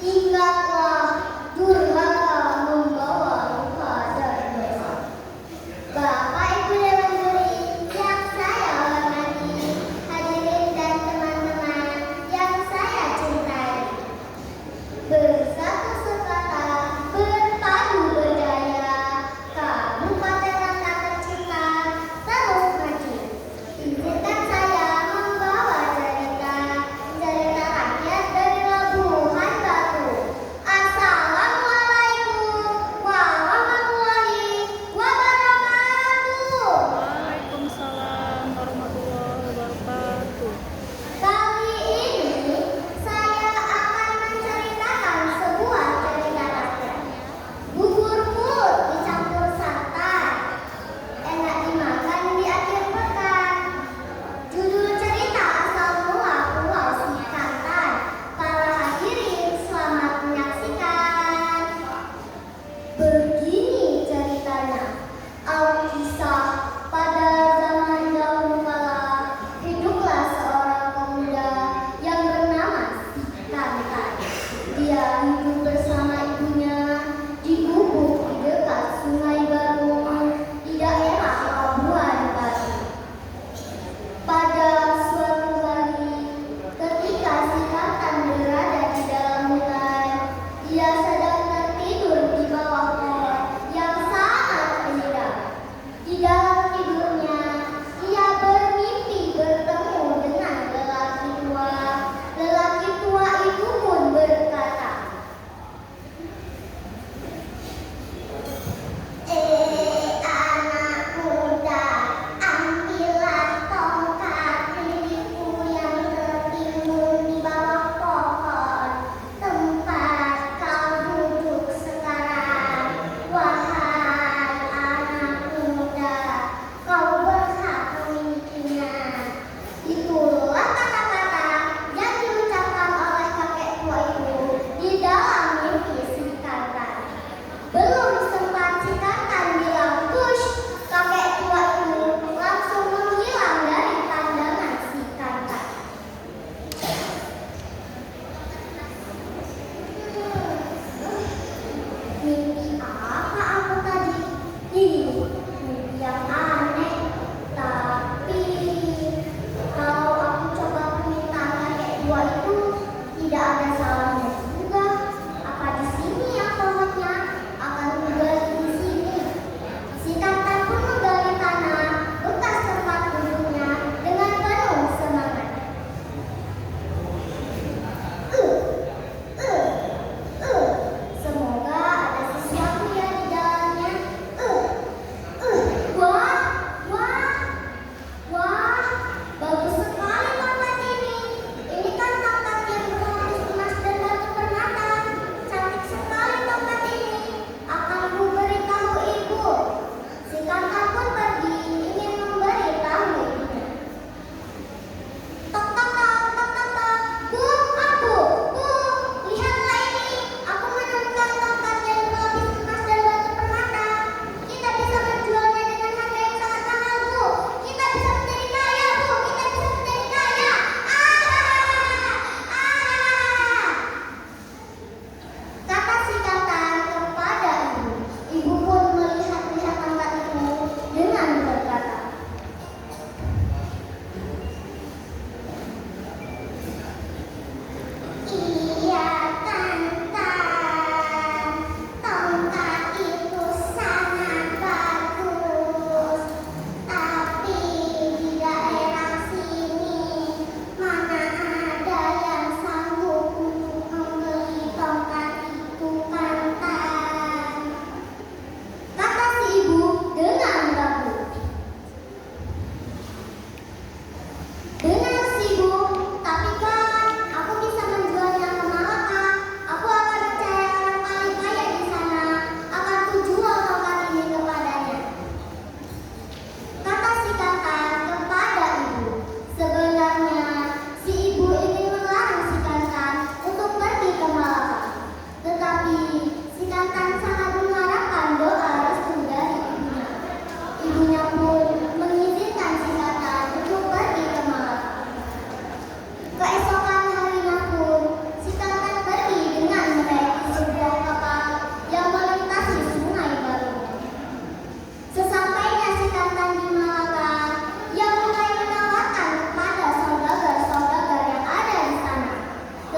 Ingatlah, durhaka membawa luka dan dosa. Bapak Ibu Dewan Juri yang saya hormati, hadirin dan teman-teman yang saya cintai. Bersatu sekata, berpadu berdaya, Kabupaten Langkat tercinta terus maju. Izinkan saya membawa cerita rakyat dari Labuhan Batu.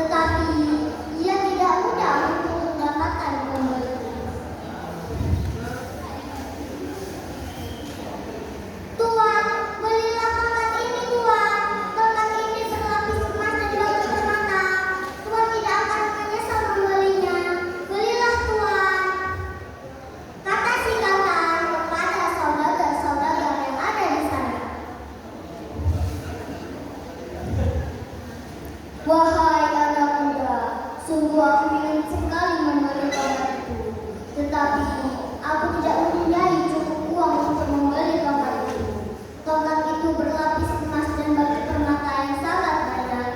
tetapi ia tidak mudah untuk mendapatkan pembeli. Tuan, belilah tongkat ini, Tuan. Tongkat ini berlapis emas dan batu permata. Tuan tidak akan menyesal membelinya. Belilah, Tuan, kata si Kantan kepada saudagar-saudagar yang ada di sana. Wahai anak muda, sungguh aku ingin sekali membeli tongkat itu. Tetapi aku tidak mempunyai cukup uang untuk membeli tongkat itu. Tongkat itu berlapis emas dan batu permata yang sangat banyak.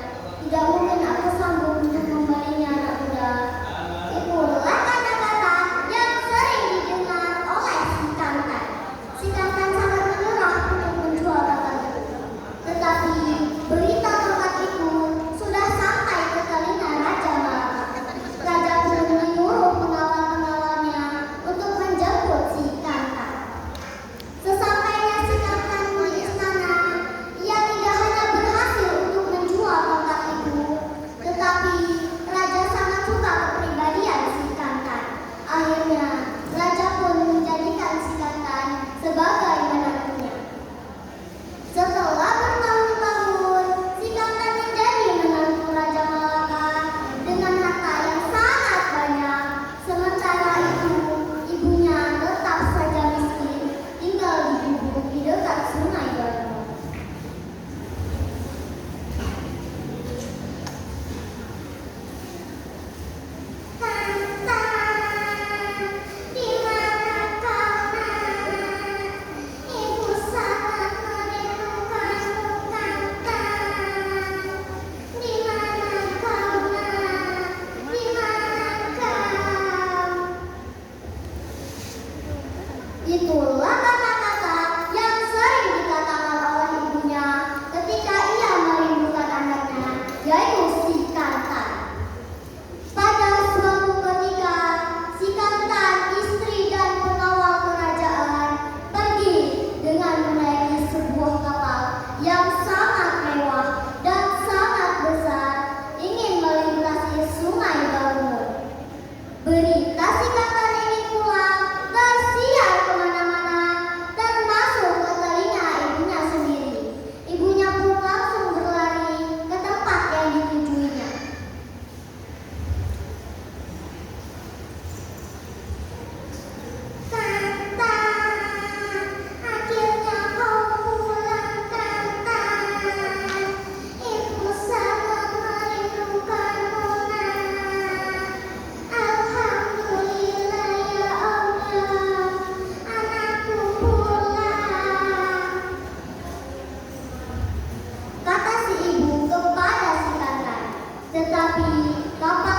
Tidak mungkin aku sanggup untuk membelinya, anak muda. Itulah kata-kata yang sering didengar oleh si Kantan. Si Kantan sangat menyerah untuk menjual tongkat itu. Tetapi berita tongkat itu sudah sampai ke telinga Raja Malaka. Raja pun menyuruh pengawal-pengawalnya untuk menjemput si Kantan. Sesampainya si Kantan di istana, ia tidak hanya berhasil untuk menjual tongkat itu, tetapi Raja sangat suka kepribadian si Kantan. Akhirnya Raja pun menjadikan si Kantan sebagai menantunya. Setelah bertahun-tahun, si Kantan menjadi menantu Raja Malaka dengan harta yang sangat banyak. Sementara itu, ibunya tetap saja miskin, tinggal di gubuk di dekat Sungai Garut. Kantan, di mana kau nak? Ibu sangat merindukanmu, Kantan. Di mana kau nak? Di mana kau? Itulah kata-kata yang sering dikatakan oleh ibunya ketika ia merindukan anaknya, yaitu si Kantan. Pada suatu ketika, si Kantan, istri dan pengawal kerajaan pergi dengan menaiki sebuah kapal yang sangat mewah dan sangat besar, ingin melintasi Sungai Garut. Berita si Kantan ini pulang tersiar kemana-mana, termasuk ke telinga ibunya sendiri. Ibunya pun langsung berlari ke tempat yang ditujuinya. Kantan, akhirnya kau pulang, Kantan. Ibu sangat merindukanmu, nak. Alhamdulillah ya Allah, anakku pulang, kata si ibu kepada si Kantan. Tetapi kapal